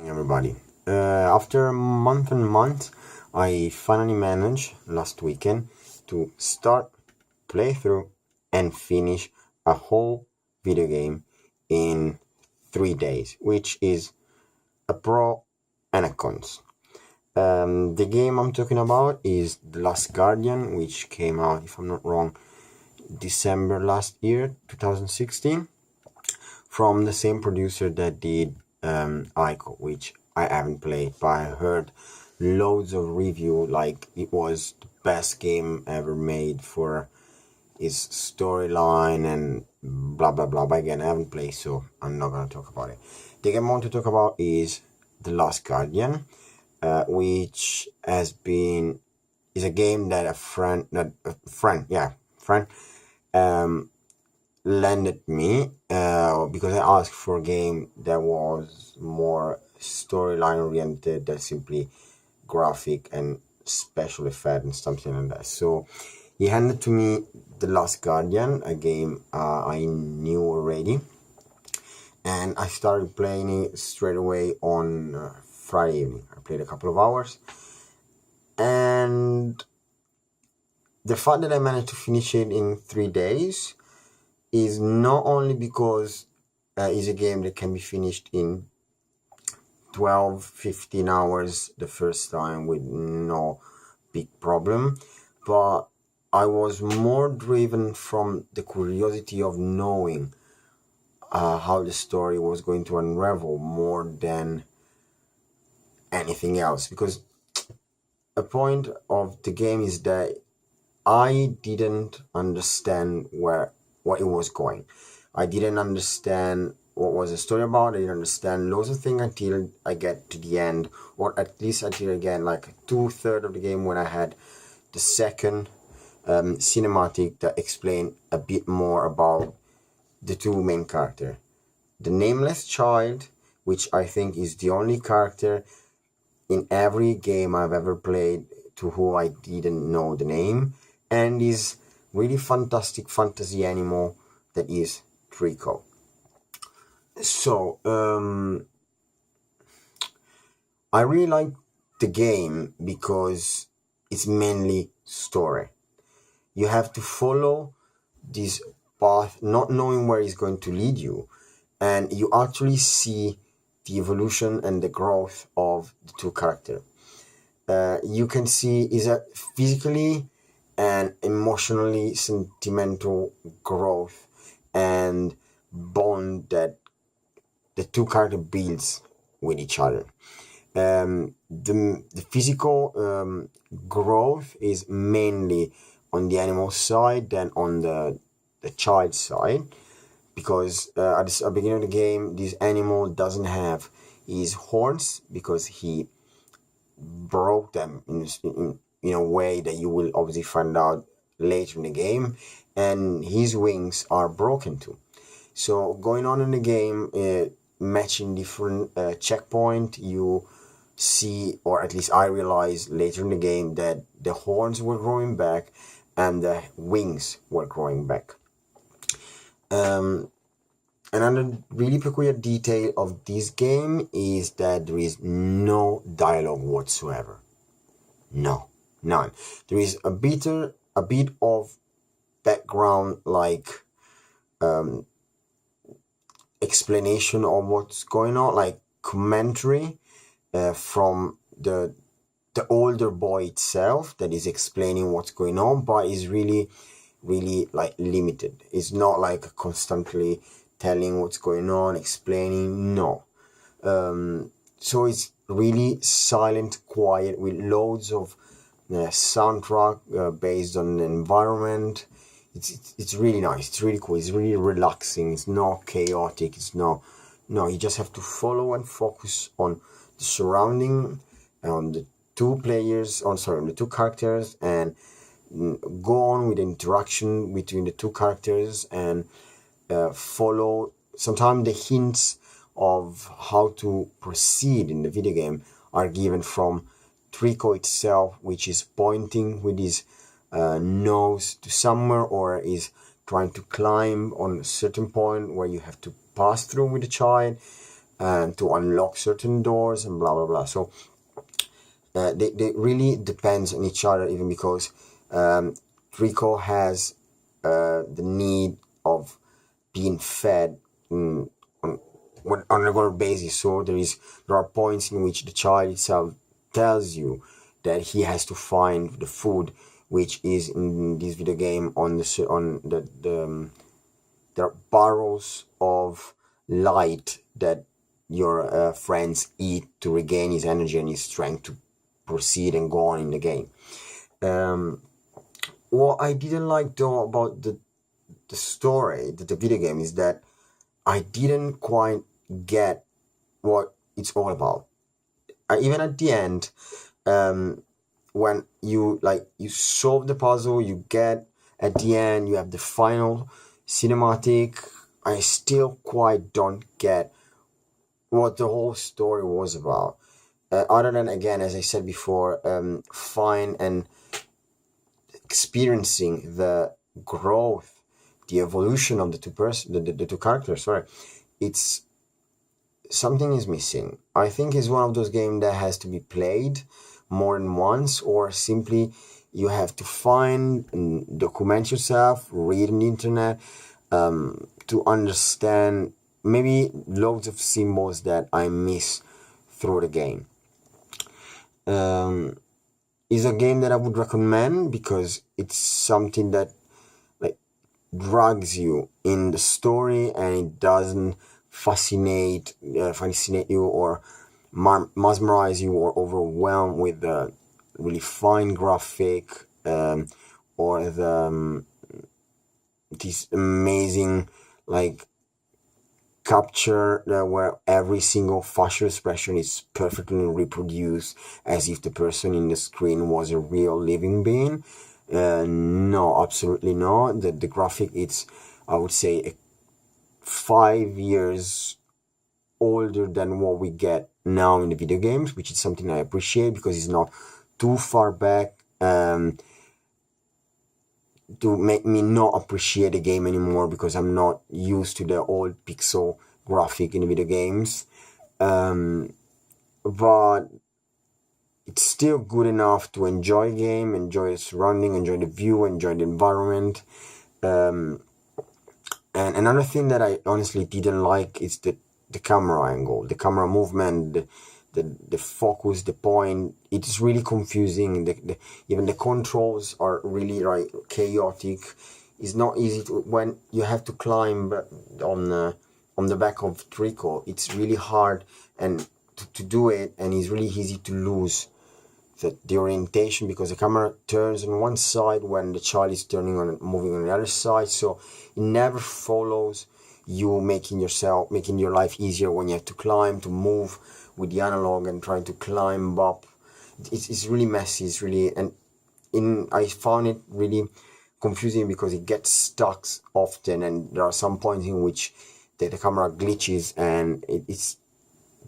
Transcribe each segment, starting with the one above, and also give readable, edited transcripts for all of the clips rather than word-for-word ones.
Everybody. After a month and month, I finally managed last weekend to start, play through, and finish a whole video game in 3 days, which is a pro and a cons. The game I'm talking about is The Last Guardian, which came out, if I'm not wrong, December last year, 2016, from the same producer that did Ico, which I haven't played, but I heard loads of review like it was the best game ever made for its storyline and blah blah blah. But again, I haven't played, so I'm not gonna talk about it. The game I want to talk about is The Last Guardian, which is a game that friend lended me because I asked for a game that was more storyline oriented than simply graphic and special effect and something like that. So he handed to me The Last Guardian, a game I knew already, and I started playing it straight away on Friday evening. I played a couple of hours, and the fact that I managed to finish it in 3 days is not only because it's a game that can be finished in 12-15 hours the first time with no big problem, but I was more driven from the curiosity of knowing how the story was going to unravel more than anything else, because a point of the game is that I didn't understand what it was going. I didn't understand what was the story about. I didn't understand loads of things until I get to the end, or at least until again like 2/3 of the game when I had the second cinematic that explained a bit more about the two main characters. The nameless child, which I think is the only character in every game I've ever played to who I didn't know the name, and is really fantastic fantasy animal that is Trico. So I really like the game because it's mainly story. You have to follow this path, not knowing where it's going to lead you, and you actually see the evolution and the growth of the two characters. You can see is a physically and emotionally sentimental growth and bond that the two characters builds with each other. The physical growth is mainly on the animal side than on the child side, because at the beginning of the game this animal doesn't have his horns because he broke them in a way that you will obviously find out later in the game, and his wings are broken too. So going on in the game, matching different checkpoint, you see, or at least I realized later in the game, that the horns were growing back and the wings were growing back. Another really peculiar detail of this game is that there is no dialogue whatsoever. No, none. There is a bit of background, like explanation of what's going on, like commentary from the older boy itself that is explaining what's going on, but is really like limited. It's not like constantly telling what's going on, explaining. No. So it's really silent, quiet, with loads of soundtrack based on the environment. It's really nice. It's really cool. It's really relaxing. It's not chaotic. No. You just have to follow and focus on the surrounding, on the the two characters, and go on with the interaction between the two characters, and follow. Sometimes the hints of how to proceed in the video game are given from Trico itself, which is pointing with his nose to somewhere, or is trying to climb on a certain point where you have to pass through with the child. to unlock certain doors and blah blah blah. So they really depends on each other, even because Rico has the need of being fed on on a regular basis. So there are points in which the child itself tells you that he has to find the food, which is in this video game there are barrels of light that your friends eat to regain his energy and his strength to proceed and go on in the game. What I didn't like though about the story, the video game, is that I didn't quite get what it's all about. Even at the end, when you solve the puzzle, you get at the end, you have the final cinematic. I still quite don't get what the whole story was about. Other than, again, as I said before, fine and experiencing the growth, the evolution of the the two characters. Sorry, it's something is missing. I think it's one of those games that has to be played more than once, or simply you have to find and document yourself, read on the internet, to understand maybe loads of symbols that I miss through the game. Is a game that I would recommend because it's something that like drags you in the story, and it doesn't fascinate you or mesmerize you or overwhelm with the really fine graphic, or this amazing like capture where every single facial expression is perfectly reproduced as if the person in the screen was a real living being. No, absolutely not. The graphic, it's, I would say, 5 years older than what we get now in the video games, which is something I appreciate because it's not too far back to make me not appreciate the game anymore, because I'm not used to the old pixel graphic in the video games. But it's still good enough to enjoy the game, enjoy the surrounding, enjoy the view, enjoy the environment. And another thing that I honestly didn't like is the camera angle, the camera movement, the focus, the point. It's really confusing. Even the controls are really like chaotic. It's not easy when you have to climb on the back of Trico. It's really hard and to do it, and it's really easy to lose the orientation because the camera turns on one side when the child is moving on the other side. So it never follows you, making your life easier when you have to climb, to move with the analog and trying to climb up. It's really messy. It's really, I found it really confusing because it gets stuck often, and there are some points in which the camera glitches and it's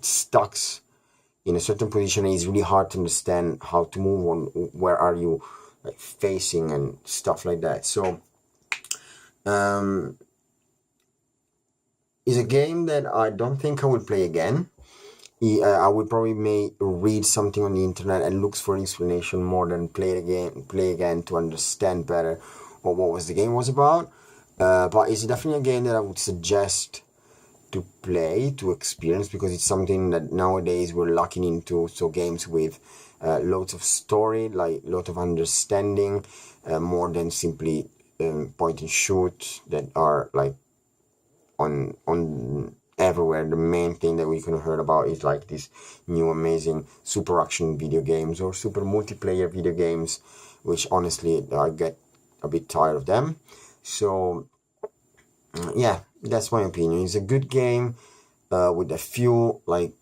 stuck in a certain position, and it's really hard to understand how to move on, where are you facing and stuff like that. So it's a game that I don't think I would play again. I would probably may read something on the internet and look for an explanation more than play again to understand better what was the game was about. But it's definitely a game that I would suggest to play, to experience, because it's something that nowadays we're locking into. So games with loads of story, like lot of understanding, more than simply point and shoot that are like on everywhere. The main thing that we could have heard about is like these new amazing super action video games or super multiplayer video games, which honestly I get a bit tired of them. So yeah, that's my opinion. It's a good game with a few like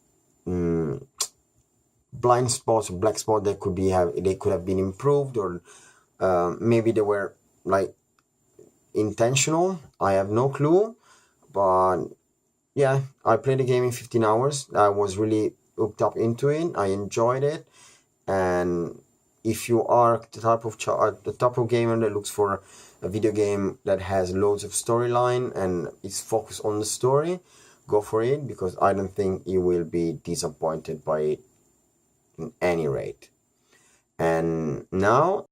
blind spots or black spots that they could have been improved, or maybe they were like intentional. I have no clue, but yeah, I played the game in 15 hours. I was really hooked up into it. I enjoyed it, and if you are the type of gamer that looks for a video game that has loads of storyline and is focused on the story, go for it, because I don't think you will be disappointed by it in any rate. And now